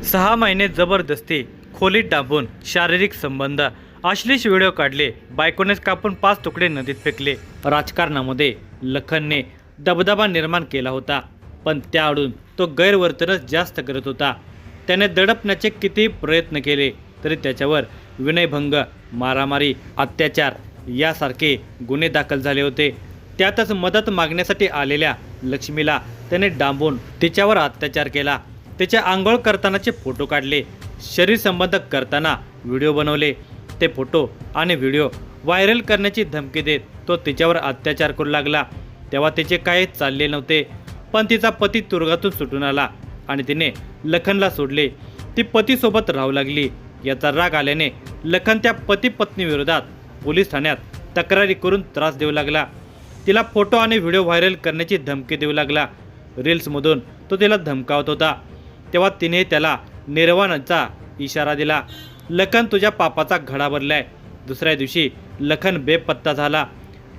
6 महिने जबरदस्ती खोलीत डांबून शारीरिक संबंध अश्लील व्हिडिओ काढले, बायकोनेच कापून 5 तुकडे नदीत फेकले। राजकारणामध्ये लखनने दबदबा निर्माण केला होता, पण त्याआडून तो गैरवर्तनच जास्त करत होता। त्याने दडपण्याचे कितीही प्रयत्न केले तरी त्याच्यावर विनयभंग, मारामारी, अत्याचार यासारखे गुन्हे दाखल झाले होते। त्यातच मदत मागण्यासाठी आलेल्या लक्ष्मीला त्याने डांबून तिच्यावर अत्याचार केला। तिचे आंघोळ करतानाचे फोटो काढले, शरीर संबंध करताना व्हिडिओ बनवले। ते फोटो आणि व्हिडिओ व्हायरल करण्याची धमकी देत तो तिच्यावर अत्याचार करू लागला। तेव्हा तिचे काही चालले नव्हते, पण तिचा पती तुरुंगातून सुटून आला आणि तिने लखनला सोडले। ती पतीसोबत राहू लागली। याचा राग आल्याने लखन त्या पती पत्नी विरोधात पोलीस ठाण्यात तक्रारी करून त्रास देऊ लागला। तिला फोटो आणि व्हिडिओ व्हायरल करण्याची धमकी देऊ लागला। रील्समधून तो तिला धमकावत होता। तेव्हा तिने त्याला निर्वाणाचा इशारा दिला। लखन, तुझ्या पापाचा घडा भरलाय। दुसऱ्या दिवशी लखन बेपत्ता झाला।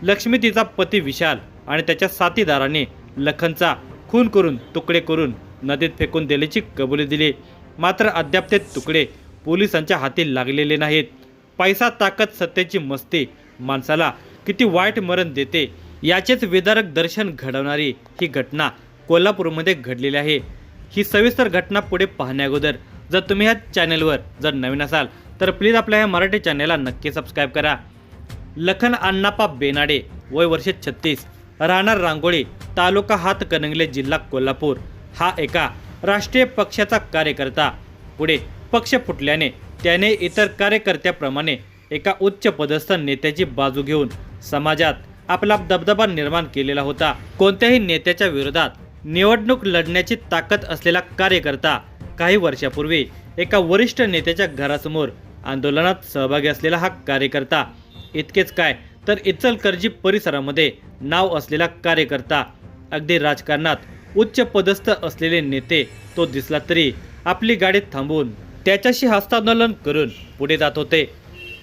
लक्ष्मी, तिचा पती विशाल आणि त्याच्या साथीदारांनी लखनचा खून करून तुकडे करून नदीत फेकून दिल्याची कबुली दिली। मात्र अद्याप ते तुकडे पोलिसांच्या हाती लागलेले नाहीत। पैसा, ताकद, सत्तेची मस्ती माणसाला किती वाईट मरण देते याचेच विदारक दर्शन घडवणारी ही घटना कोल्हापूरमध्ये घडलेली आहे। ही सविस्तर घटना पुढे पाहण्याअगोदर जर तुम्ही ह्या चॅनलवर जर नवीन असाल तर प्लीज आपल्या ह्या मराठी चॅनलला नक्की सबस्क्राईब करा। लखन अण्णाप्पा बेनाडे, वय वर्ष 36, राहणार रांगोळी, तालुका हातकणंगले, जिल्हा कोल्हापूर, हा एका राष्ट्रीय पक्षाचा कार्यकर्ता। पुढे पक्ष फुटल्याने त्याने इतर कार्यकर्त्याप्रमाणे एका उच्च पदस्थ नेत्याची बाजू घेऊन समाजात आपला दबदबा निर्माण केलेला होता। कोणत्याही नेत्याच्या विरोधात निवडणूक लढण्याची ताकद असलेला कार्यकर्ता काही वर्षापूर्वी एका वरिष्ठ नेत्याच्या घरासमोर आंदोलनात सहभागी असलेला हा कार्यकर्ता। इतकेच काय तर इचलकरंजी परिसरामध्ये नाव असलेला कार्यकर्ता। अगदी राजकारणात उच्च पदस्थ असलेले नेते तो दिसला तरी आपली गाडी थांबवून त्याच्याशी हस्तांदोलन करून पुढे जात होते।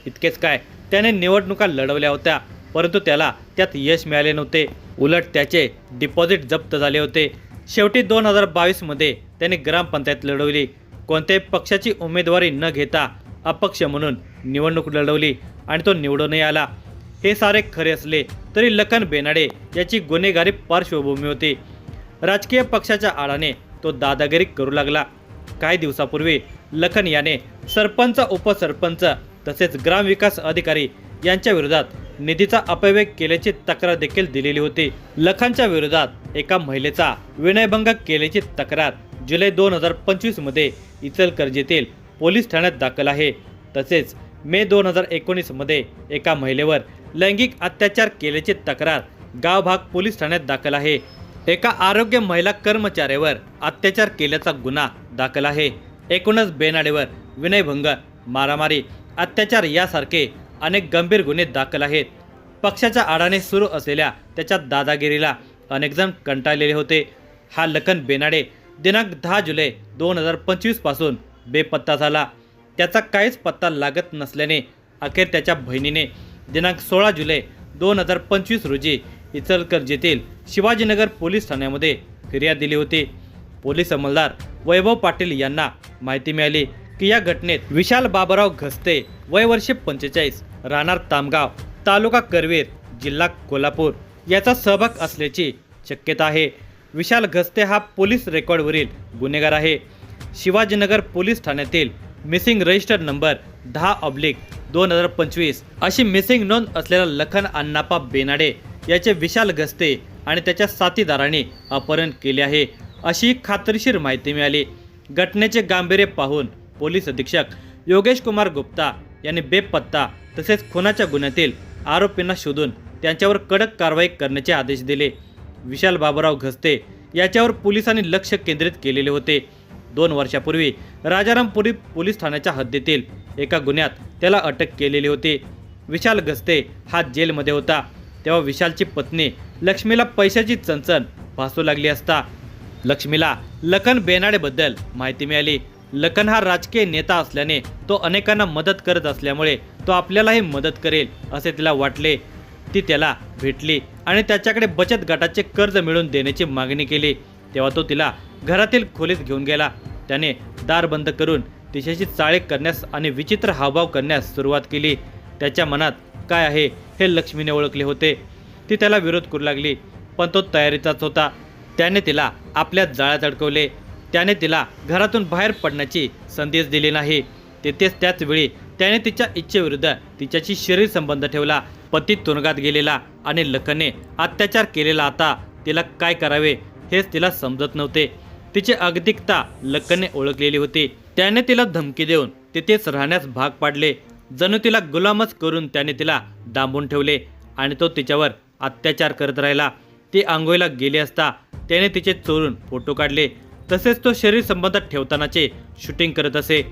इतकेच काय, त्याने निवडणुका लढवल्या होत्या, परंतु त्याला त्यात यश मिळाले नव्हते। उलट त्याचे डिपॉझिट जप्त झाले होते। शेवटी 2022 मध्ये त्याने ग्रामपंचायत लढवली। कोणत्याही पक्षाची उमेदवारी न घेता अपक्ष म्हणून निवडणूक लढवली आणि तो निवडूनही आला। हे सारे खरे असले तरी लखन बेनाडे याची गुन्हेगारी पार्श्वभूमी होती। राजकीय पक्षाच्या आडाने तो दादागिरी करू लागला। काही दिवसापूर्वी लखन याने सरपंच, उपसरपंच तसेच ग्रामविकास अधिकारी यांच्या विरोधात निधीचा अपव्यय केल्याची तक्रार देखील दिलेली होती। लखनच्या विरोधात एका महिलेचा विनयभंग केल्याची तक्रार जुलै 2025 मध्ये इचलकरंजीतील पोलीस ठाण्यात दाखल आहे। तसेच मे 2019 मध्ये एका महिलेवर लैंगिक अत्याचार केल्याची तक्रार गावभाग पोलीस ठाण्यात दाखल आहे। एका आरोग्य महिला कर्मचाऱ्यावर अत्याचार केल्याचा गुन्हा दाखल आहे। एकूणच बेनाडेवर विनयभंग, मारामारी, अत्याचार यासारखे अनेक गंभीर गुन्हे दाखल आहेत। पक्षाच्या आडाने सुरू असलेल्या त्याच्या दादागिरीला अनेकजण कंटाळलेले होते। हा लखन बेनाडे दिनांक 10 जुलै 2025 पासून बेपत्ता झाला। त्याचा काहीच पत्ता लागत नसल्याने अखेर त्याच्या बहिणीने दिनांक 16 जुलै 2025 रोजी इचलकरंजीतील शिवाजीनगर पोलीस ठाण्यामध्ये फिर्याद दिली होती। पोलीस अंमलदार वैभव पाटील यांना माहिती मिळाली की या घटनेत विशाल बाबराव घस्ते, वय वर्ष 45, राहणार तामगाव, तालुका करवीर, जिल्हा कोल्हापूर याचा सहभाग असल्याची शक्यता आहे। विशाल घस्ते हा पोलीस रेकॉर्डवरील गुन्हेगार आहे। शिवाजीनगर पोलीस ठाण्यातील मिसिंग रजिस्टर नंबर 10/2025 अशी मिसिंग नोंद असलेला लखन अण्णाप्पा बेनाडे याचे विशाल घस्ते आणि त्याच्या साथीदारांनी अपहरण केले आहे, अशी खात्रीशीर माहिती मिळाली। घटनेचे गांभीर्य पाहून पोलीस अधीक्षक योगेश कुमार गुप्ता यांनी बेपत्ता तसेच खुनाच्या गुन्ह्यातील आरोपींना शोधून त्यांच्यावर कडक कारवाई करण्याचे आदेश दिले। विशाल बाबूराव घस्ते याच्यावर पोलिसांनी लक्ष केंद्रित केलेले होते। 2 वर्षापूर्वी राजारामपुरी पोलीस ठाण्याच्या हद्दीतील एका गुन्ह्यात त्याला अटक केलेली होती। विशाल घस्ते हा जेलमध्ये होता तेव्हा विशालची पत्नी लक्ष्मीला पैशाची चणचण भासू लागली असता लक्ष्मीला लखन बेनाडेबद्दल माहिती मिळाली। लखन हा राजकीय नेता असल्याने तो अनेकांना मदत करत असल्यामुळे तो आपल्यालाही मदत करेल असे तिला वाटले। ती त्याला भेटली आणि त्याच्याकडे बचत गटाचे कर्ज मिळवून देण्याची मागणी केली। तेव्हा तो तिला घरातील खोलीत घेऊन गेला त्याने दार बंद करून तिच्याशी चाळे करण्यास आणि विचित्र हावभाव करण्यास सुरुवात केली. त्याच्या मनात काय आहे हे लक्ष्मीने ओळखले होते. ती त्याला विरोध करू लागली, पण तो तयारीचाच होता. त्याने तिला आपल्या जाळ्यात अडकवले. त्याने तिला घरातून बाहेर पडण्याची संधीच दिली नाही. तेथेच त्याच वेळी त्याने तिच्या इच्छेविरुद्ध तिच्याशी शरीर संबंध ठेवला. पती तुरुंगात गेलेला आणि लखनने अत्याचार केलेला. आता तिला काय करावे हेच तिला समजत नव्हते. तिची अगतिकता लखनने ओळखलेली होती. त्याने तिला धमकी देऊन तिथेच राहण्यास भाग पाडले. जणू तिला गुलामच करून त्याने तिला डांबून ठेवले आणि तो तिच्यावर अत्याचार करत राहिला. ती आंघोळीला गेली असता त्याने तिचे चोरून फोटो काढले. तसेच तो शरीर संबंधात ठेवतानाचे शूटिंग करत असे.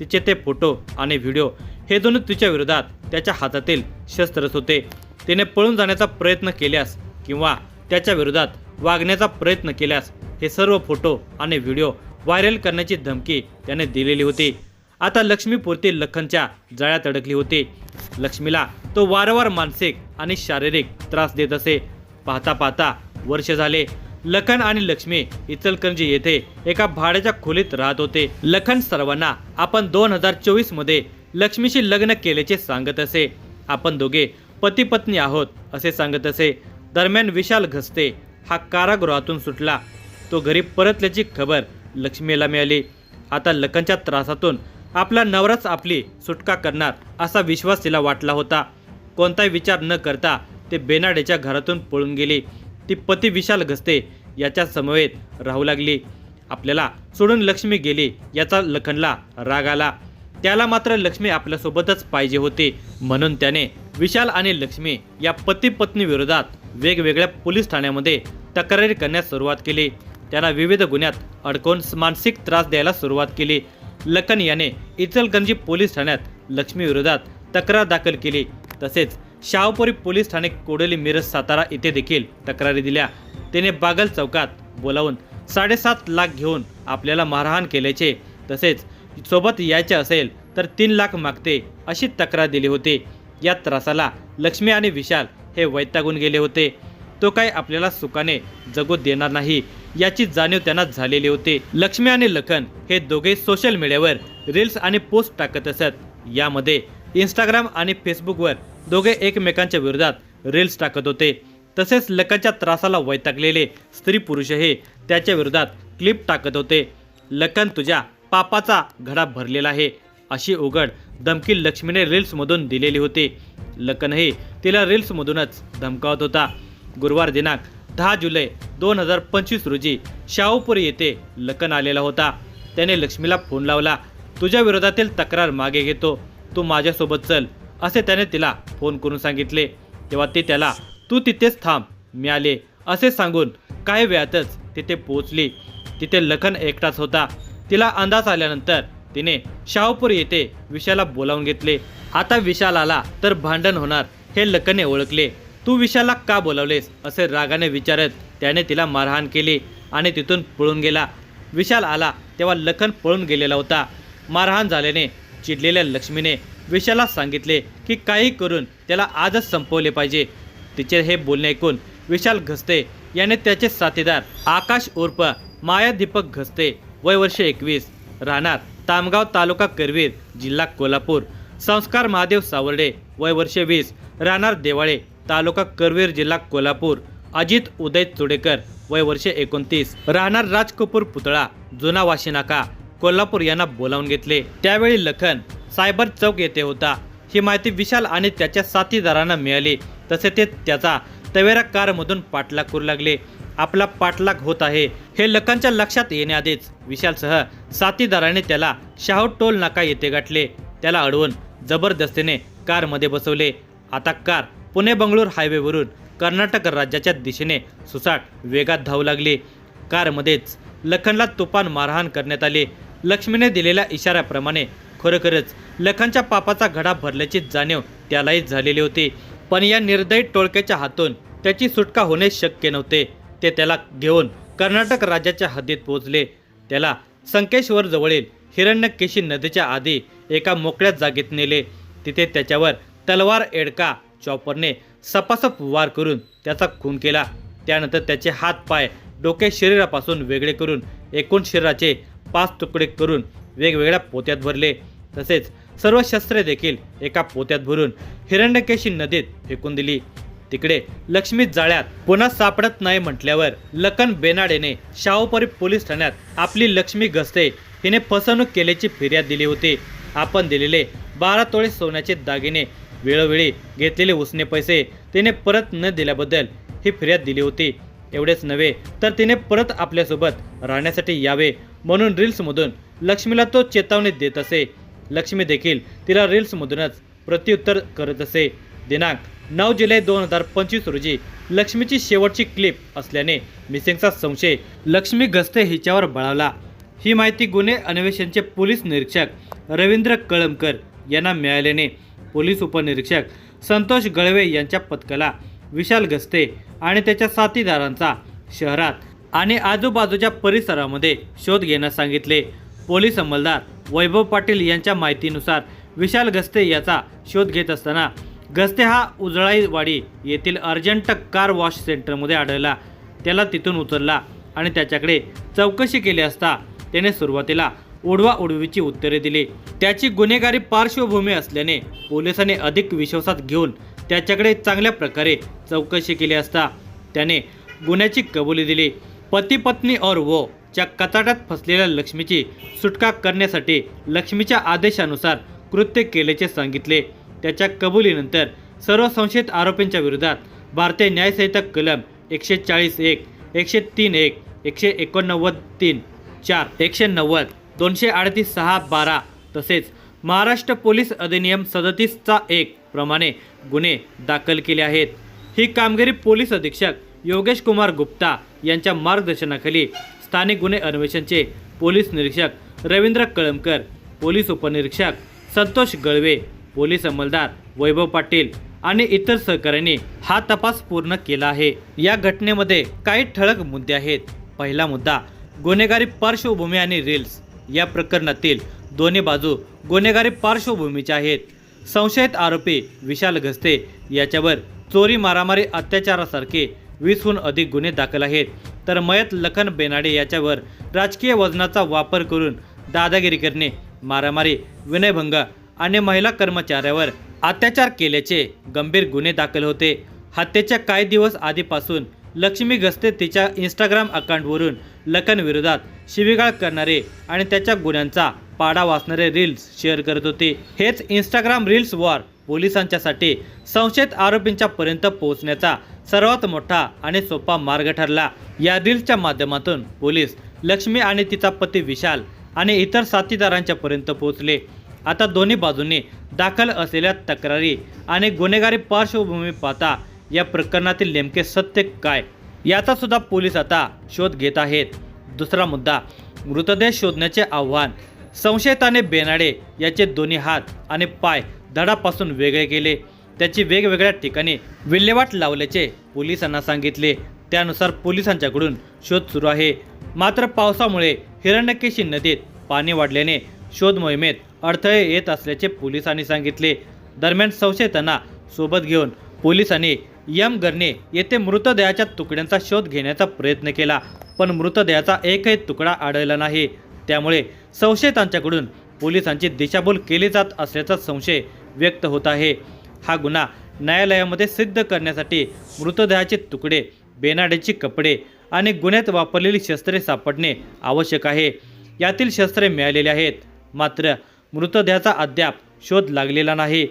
तिचे ते फोटो आणि व्हिडिओ हे दोन्ही तिच्या विरोधात त्याच्या हातातील शस्त्रच होते. तिने पळून जाण्याचा प्रयत्न केल्यास किंवा त्याच्या विरोधात वागण्याचा प्रयत्न केल्यास हे सर्व फोटो आणि व्हिडिओ व्हायरल करण्याची धमकी त्याने दिलेली होती. आता लक्ष्मीपुरती लखनच्या जाळ्यात अडकली होती. लक्ष्मीला तो वारंवार मानसिक आणि शारीरिक त्रास देत असे. पाहता पाहता वर्ष झाले. लखन आणि लक्ष्मी इचलकरंजी येथे एका भाड्याच्या खोलीत राहत होते. लखन सर्वांना आपण 2024 मध्ये लक्ष्मीशी लग्न केल्याचे सांगत असे. आपण दोघे पती पत्नी आहोत असे सांगत असे. दरम्यान विशाल घसते हा कारागृहातून सुटला. तो घरी परतल्याची खबर लक्ष्मीला मिळाली. आता लखनच्या त्रासातून आपला नवराच आपली सुटका करणार असा विश्वास तिला वाटला होता. कोणताही विचार न करता ते बेनाडेच्या घरातून पळून गेली. ती पती विशाल घसते याच्या समवेत राहू लागली. आपल्याला सोडून लक्ष्मी गेली याचा लखनला राग आला. त्याला मात्र लक्ष्मी आपल्यासोबतच पाहिजे होती. म्हणून त्याने विशाल आणि लक्ष्मी या पती पत्नी विरोधात वेगवेगळ्या पोलीस ठाण्यामध्ये तक्रारी करण्यास सुरुवात केली. त्यांना विविध गुन्ह्यात अडकवून मानसिक त्रास द्यायला सुरुवात केली. लखन याने इचलकरंजी पोलीस ठाण्यात लक्ष्मी विरोधात तक्रार दाखल केली. तसेच शाहूपुरी पोलीस ठाणे कोडोली मिरज सातारा येथे देखील तक्रारी दिल्या. त्याने बागल चौकात बोलावून 7.5 लाख घेऊन आपल्याला मारहाण केल्याचे तसेच सोबत यायचे असेल तर 3 लाख मागते अशी तक्रार दिली होती. या त्रासाला लक्ष्मी आणि विशाल हे वैतागून गेले होते. तो काही आपल्याला सुखाने जगू देणार नाही याची जाणीव त्यांना झालेली होती. लक्ष्मी आणि लखन हे दोघे सोशल मीडियावर रील्स आणि पोस्ट टाकत असत. यामध्ये इंस्टाग्राम आणि फेसबुकवर दोघे एकमेकांच्या विरोधात रील्स टाकत होते. तसेच लखनच्या त्रासाला वैतागलेले स्त्री पुरुषही त्याच्या विरोधात क्लिप टाकत होते. लखन तुझ्या पापाचा घडा भरलेला आहे अशी उघड धमकी लक्ष्मीने रील्समधून दिलेली होती. लखनही तिला रील्समधूनच धमकावत होता. गुरुवार दिनांक 10 जुलै 2025 रोजी शाहूपुरी येथे लखन आलेला होता. त्याने लक्ष्मीला फोन लावला. तुझ्या विरोधातील तक्रार मागे घेतो, तू माझ्यासोबत चल असे त्याने तिला फोन करून सांगितले. तेव्हा ती त्याला तू तिथेच थांब मी आले असे सांगून काही वेळातच तिथे पोहोचली. तिथे लखन एकटाच होता. तिला अंदाज आल्यानंतर तिने शाहूपुरी येथे विशालला बोलावून घेतले. आता विशाल आला तर भांडण होणार हे लखनने ओळखले. तू विशालला का बोलावलेस असे रागाने विचारत त्याने तिला मारहाण केली आणि तिथून पळून गेला. विशाल आला तेव्हा लखन पळून गेलेला होता. मारहाण झाल्याने चिडलेल्या लक्ष्मीने विशालला सांगितले की काही करून त्याला आजच संपवले पाहिजे. तिचे हे बोलणे ऐकून विशाल घसते याने त्याचे साथीदार आकाश उर्फ माया दीपक घसते वय वर्ष 21 राहणार तामगाव तालुका करवीर जिल्हा कोल्हापूर, संस्कार महादेव सावर्डे वय वर्ष 20 राहणार देवाळे तालुका करवीर जिल्हा कोल्हापूर, अजित उदय चुडेकर वय वर्ष 29 राहणार राजकपूर पुतळा जुना वाशीनाका कोल्हापूर यांना बोलावून घेतले. त्यावेळी लखन सायबर चौक येथे होता. ही माहिती विशाल आणि त्याच्या साथीदारांना मिळाली. तसे ते त्याचा तवेरा कारमधून पाठलाग करू लागले. आपला पाठलाग होत आहे हे लखनच्या लक्षात येण्याआधीच विशालसह साथीदाराने त्याला शाहू टोल नाका येथे गाठले. त्याला अडवून जबरदस्तीने कारमध्ये बसवले. आता कार पुणे बंगळूर हायवेवरून कर्नाटक राज्याच्या दिशेने सुसाट वेगात धावू लागली. कारमध्येच लखनला तुफान मारहाण करण्यात आली. लक्ष्मीने दिलेल्या इशाऱ्याप्रमाणे खरोखरच लखनच्या पापाचा घडा भरल्याची जाणीव त्यालाही झालेली होती. पण या निर्दयी टोळक्याच्या हातून त्याची सुटका होणे शक्य नव्हते. ते त्याला घेऊन कर्नाटक राज्याच्या हद्दीत पोहोचले. त्याला संकेश्वर जवळील हिरण्यकेशी नदीच्या आधी एका मोकळ्या जागेत नेले. तिथे त्याच्यावर तलवार एडका चॉपरने सपासप वार करून त्याचा खून केला. त्यानंतर त्याचे हात पाय डोके शरीरापासून वेगळे करून एकूण शरीराचे 5 तुकडे करून वेगवेगळ्या पोत्यात भरले. तसेच सर्व शस्त्रे देखील एका पोत्यात भरून हिरण्यकेशी नदीत फेकून दिली. तिकडे लक्ष्मी जाळ्यात पुन्हा सापडत नाही म्हटल्यावर लखन बेनाडेने शाहूपुरी पोलीस ठाण्यात आपली लक्ष्मी गस्ते हिने फसवणूक केल्याची फिर्याद दिली होती. आपण दिलेले 12 तोळे सोन्याचे दागिने, वेळोवेळी घेतलेले उसने पैसे तिने परत न दिल्याबद्दल ही फिर्याद दिली होती. एवढेच नव्हे तर तिने परत आपल्यासोबत राहण्यासाठी यावे म्हणून रील्समधून लक्ष्मीला तो चेतावणी देत असे. लक्ष्मी देखील तिला रील्समधूनच प्रत्युत्तर करत असे. दिनांक 9 जुलै 2025 रोजी लक्ष्मीची शेवटची क्लिप असल्याने मिसिंगचा संशय लक्ष्मी गस्ते हिच्यावर बळावला. ही माहिती गुन्हे अन्वेषणचे पोलीस निरीक्षक रवींद्र कळमकर यांना मिळाल्याने पोलीस उपनिरीक्षक संतोष गळवे यांच्या पथकाला विशाल गस्ते आणि त्याच्या साथीदारांचा शहरात आणि आजूबाजूच्या परिसरामध्ये शोध घेण्यास सांगितले. पोलीस अंमलदार वैभव पाटील यांच्या माहितीनुसार विशाल गस्ते याचा शोध घेत असताना गस्ते हा उजळाईवाडी येथील अर्जंट कार वॉश सेंटरमध्ये आढळला. त्याला तिथून उतरला आणि त्याच्याकडे चौकशी केली असता त्याने सुरुवातीला उडवाउडवीची उत्तरे दिली. त्याची गुन्हेगारी पार्श्वभूमी असल्याने पोलिसांनी अधिक विश्वासात घेऊन त्याच्याकडे चांगल्या प्रकारे चौकशी केली असता त्याने गुन्ह्याची कबुली दिली. पती पत्नी और वो च्या कचाट्यात फसलेल्या लक्ष्मीची सुटका करण्यासाठी लक्ष्मीच्या आदेशानुसार कृत्य केल्याचे सांगितले. त्याच्या कबुलीनंतर सर्व संशयित आरोपींच्या विरोधात भारतीय न्यायसंहिता कलम 140(1), 103(1), 189(3), 4), 190, 238(6)(12) तसेच महाराष्ट्र पोलीस अधिनियम 37(1) प्रमाणे गुन्हे दाखल केले आहेत. ही कामगिरी पोलीस अधीक्षक योगेश कुमार गुप्ता यांच्या मार्गदर्शनाखाली स्थानिक गुन्हे अन्वेषणचे पोलीस निरीक्षक रवींद्र कळमकर, पोलीस उपनिरीक्षक संतोष गळवे, पोलीस अंमलदार वैभव पाटील आणि इतर सहकाऱ्यांनी हा तपास पूर्ण केला आहे. या घटनेमध्ये काही ठळक मुद्दे आहेत. पहिला मुद्दा, गुन्हेगारी पार्श्वभूमी आणि रील्स. या प्रकरणातील दोन्ही बाजू गुन्हेगारी पार्श्वभूमीच्या आहेत. संशयित आरोपी विशाल गस्ते याच्यावर चोरी, मारामारी, अत्याचारासारखे 20हून अधिक गुन्हे दाखल आहेत. तर मयत लखन बेनाडे याच्यावर राजकीय वजनाचा वापर करून दादागिरी करणे, मारामारी, विनयभंग आणि महिला कर्मचाऱ्यावर अत्याचार केल्याचे गंभीर गुन्हे दाखल होते. हत्येच्या काही दिवस आधीपासून लक्ष्मी गस्ते तिच्या इंस्टाग्राम अकाउंटवरून लखन विरोधात शिवीगाळ करणारे आणि त्याच्या गुन्ह्यांचा पाडा वाचणारे रील्स शेअर करत होते. हेच इंस्टाग्राम रील्स वॉर पोलिसांच्यासाठी संशयित आरोपींच्या पर्यंत पोहोचण्याचा सर्वात मोठा आणि सोपा मार्ग ठरला. या रील्सच्या माध्यमातून पोलीस लक्ष्मी आणि तिचा पती विशाल आणि इतर साथीदारांच्या पर्यंत पोहोचले. आता दोन्ही बाजूंनी दाखल असलेल्या तक्रारी आणि गुन्हेगारी पार्श्वभूमी पाहता या प्रकरणातील नेमके सत्य काय याचा सुद्धा पोलीस आता शोध घेत आहेत. दुसरा मुद्दा, मृतदेह शोधण्याचे आव्हान. संशयिताने बेनाडे याचे दोन्ही हात आणि पाय धडापासून वेगळे केले. त्याची वेगवेगळ्या ठिकाणी विल्हेवाट लावल्याचे पोलिसांना सांगितले. त्यानुसार पोलिसांच्याकडून शोध सुरू आहे. मात्र पावसामुळे हिरण्यकेशी नदीत पाणी वाढल्याने शोध मोहिमेत अडथळे येत असल्याचे पोलिसांनी सांगितले. दरम्यान संशयितांना सोबत घेऊन पोलिसांनी यमगर्णी येथे मृतदेहाच्या तुकड्यांचा शोध घेण्याचा प्रयत्न केला, पण मृतदेहाचा एकही तुकडा आढळला नाही. त्यामुळे संशयितांच्याकडून पोलिसांची दिशाभूल केली जात असल्याचा संशय व्यक्त होत आहे. हा गुन्हा न्यायालयामध्ये सिद्ध करण्यासाठी मृतदेहाचे तुकडे, बेनाडेची कपडे आणि गुन्ह्यात वापरलेली शस्त्रे सापडणे आवश्यक आहे. यातील शस्त्रे मिळालेली आहेत, मात्र मृतदेहाचा अद्याप शोध लागलेला नाही.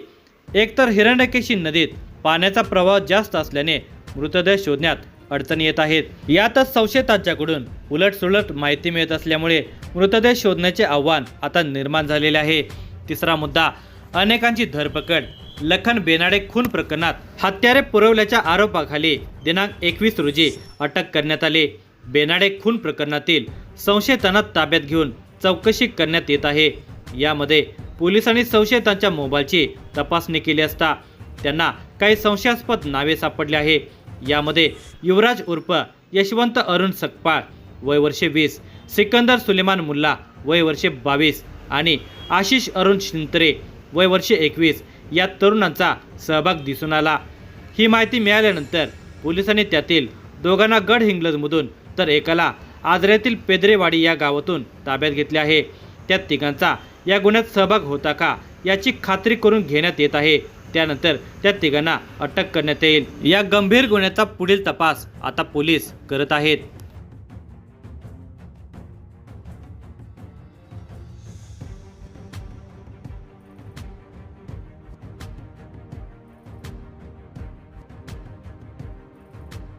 एकतर हिरण्यकेशी नदीत पाण्याचा प्रवाह जास्त असल्याने मृतदेह शोधण्यात अडचणी येत आहेत. यातच संशयितांच्याकडून उलटसुलट माहिती मिळत असल्यामुळे मृतदेह शोधण्याचे आव्हान आता निर्माण झालेले आहे. तिसरा मुद्दा, अनेकांची धरपकड. लखन बेनाडे खून प्रकरणात हत्यारे पुरवल्याच्या आरोपाखाली दिनांक 21 रोजी अटक करण्यात आली. बेनाडे खून प्रकरणातील संशयितांना ताब्यात घेऊन चौकशी करण्यात येत आहे. यामध्ये पोलिसांनी संशयितांच्या मोबाईलची तपासणी केली असता त्यांना काही संशयास्पद नावे सापडले आहे. यामध्ये युवराज उर्फ यशवंत अरुण सकपाळ वय वर्षे 20, सिकंदर सुलेमान मुल्ला वय वर्षे 22 आणि आशिष अरुण शिंत्रे वय वर्षे 21 या तरुणांचा सहभाग दिसून आला. ही माहिती मिळाल्यानंतर पोलिसांनी त्यातील दोघांना गडहिंग्लजमधून तर एकाला आजऱ्यातील पेदरेवाडी या गावातून ताब्यात घेतले आहे। त्या तिघांचा या गुन्ह्यात सहभाग होता का याची खात्री करून घेण्यात येत आहे। त्यानंतर त्या तिघांना अटक करण्यात येईल। या गंभीर गुन्ह्याचा पुढील तपास आता पोलीस करत आहेत।